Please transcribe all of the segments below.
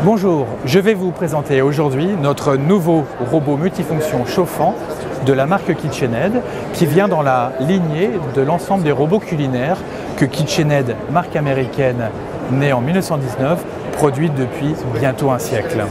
Bonjour, je vais vous présenter aujourd'hui notre nouveau robot multifonction chauffant de la marque KitchenAid qui vient dans la lignée de l'ensemble des robots culinaires que KitchenAid, marque américaine née en 1919, produit depuis bientôt un siècle.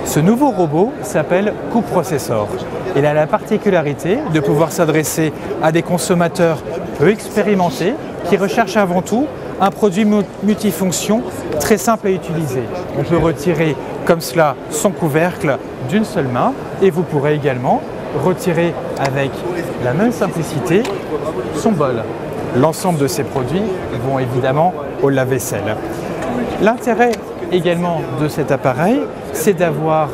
Ce nouveau robot s'appelle CookProcessor. Il a la particularité de pouvoir s'adresser à des consommateurs peu expérimentés qui recherchent avant tout un produit multifonction très simple à utiliser. On peut retirer comme cela son couvercle d'une seule main et vous pourrez également retirer avec la même simplicité son bol. L'ensemble de ces produits vont évidemment au lave-vaisselle. L'intérêt également de cet appareil, c'est d'avoir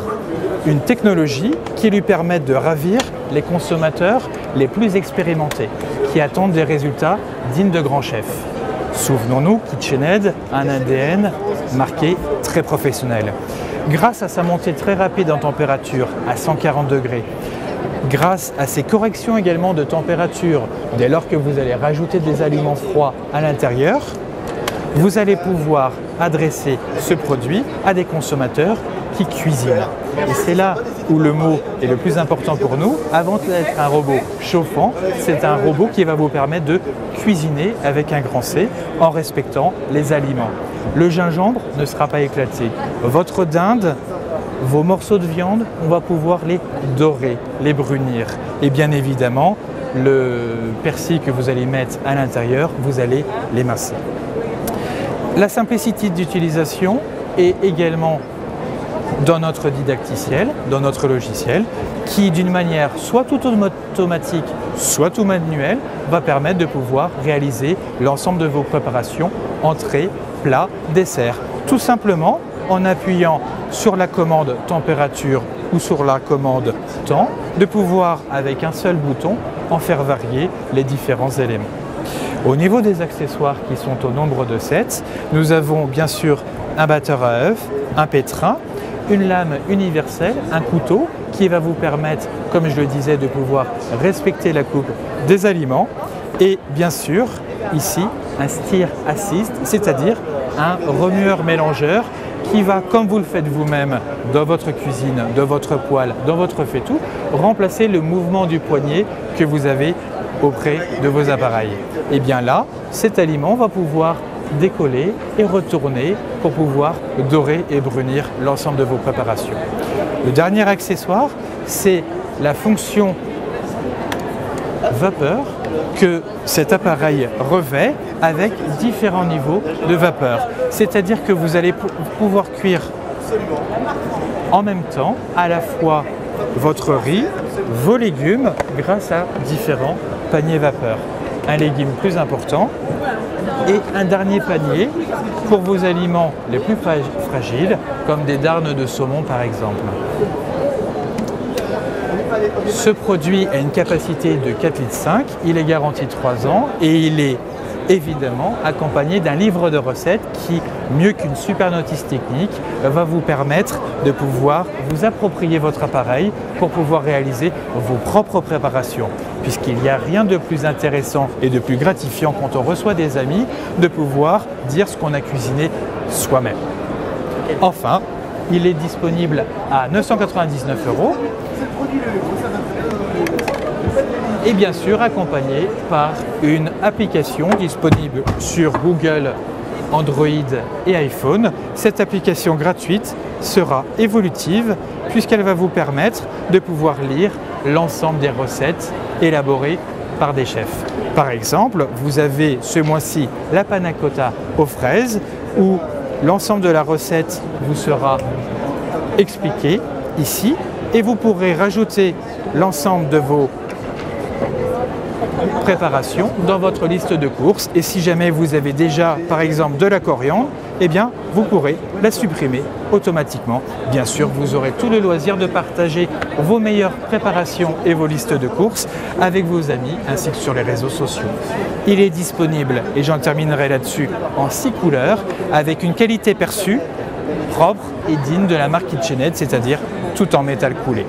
une technologie qui lui permette de ravir les consommateurs les plus expérimentés, qui attendent des résultats dignes de grands chefs. Souvenons-nous, KitchenAid a un ADN marqué très professionnel. Grâce à sa montée très rapide en température à 140 degrés, grâce à ses corrections également de température dès lors que vous allez rajouter des aliments froids à l'intérieur, vous allez pouvoir adresser ce produit à des consommateurs qui cuisinent. Et c'est là où le mot est le plus important pour nous. Avant d'être un robot chauffant, c'est un robot qui va vous permettre de cuisiner avec un grand C en respectant les aliments. Le gingembre ne sera pas éclaté. Votre dinde, vos morceaux de viande, on va pouvoir les dorer, les brunir. Et bien évidemment, le persil que vous allez mettre à l'intérieur, vous allez l'émincer. La simplicité d'utilisation est également dans notre didacticiel, dans notre logiciel, qui d'une manière soit tout automatique, soit tout manuelle, va permettre de pouvoir réaliser l'ensemble de vos préparations, entrées, plats, desserts. Tout simplement en appuyant sur la commande température ou sur la commande temps, de pouvoir avec un seul bouton en faire varier les différents éléments. Au niveau des accessoires qui sont au nombre de 7, nous avons bien sûr un batteur à œufs, un pétrin, une lame universelle, un couteau qui va vous permettre, comme je le disais, de pouvoir respecter la coupe des aliments et bien sûr ici un stir assist, c'est-à-dire un remueur-mélangeur qui va, comme vous le faites vous-même dans votre cuisine, dans votre poêle, dans votre faitout, remplacer le mouvement du poignet que vous avez auprès de vos appareils. Et bien là, cet aliment va pouvoir décoller et retourner pour pouvoir dorer et brunir l'ensemble de vos préparations. Le dernier accessoire, c'est la fonction vapeur que cet appareil revêt avec différents niveaux de vapeur. C'est-à-dire que vous allez pouvoir cuire en même temps à la fois votre riz, vos légumes grâce à différents paniers vapeur. Un légume plus important et un dernier panier pour vos aliments les plus fragiles, comme des darnes de saumon par exemple. Ce produit a une capacité de 4,5 litres, il est garanti 3 ans et il est évidemment accompagné d'un livre de recettes qui, mieux qu'une super notice technique, va vous permettre de pouvoir vous approprier votre appareil pour pouvoir réaliser vos propres préparations. Puisqu'il n'y a rien de plus intéressant et de plus gratifiant quand on reçoit des amis de pouvoir dire ce qu'on a cuisiné soi-même. Enfin, il est disponible à 999 € et bien sûr accompagné par une application disponible sur Google, Android et iPhone. Cette application gratuite sera évolutive puisqu'elle va vous permettre de pouvoir lire l'ensemble des recettes élaborées par des chefs. Par exemple, vous avez ce mois-ci la panna cotta aux fraises où l'ensemble de la recette vous sera expliqué ici et vous pourrez rajouter l'ensemble de vos préparations dans votre liste de courses et si jamais vous avez déjà par exemple de la coriandre, eh bien vous pourrez la supprimer automatiquement. Bien sûr, vous aurez tout le loisir de partager vos meilleures préparations et vos listes de courses avec vos amis ainsi que sur les réseaux sociaux. Il est disponible, et j'en terminerai là-dessus, en 6 couleurs avec une qualité perçue propre et digne de la marque KitchenAid, c'est-à-dire tout en métal coulé.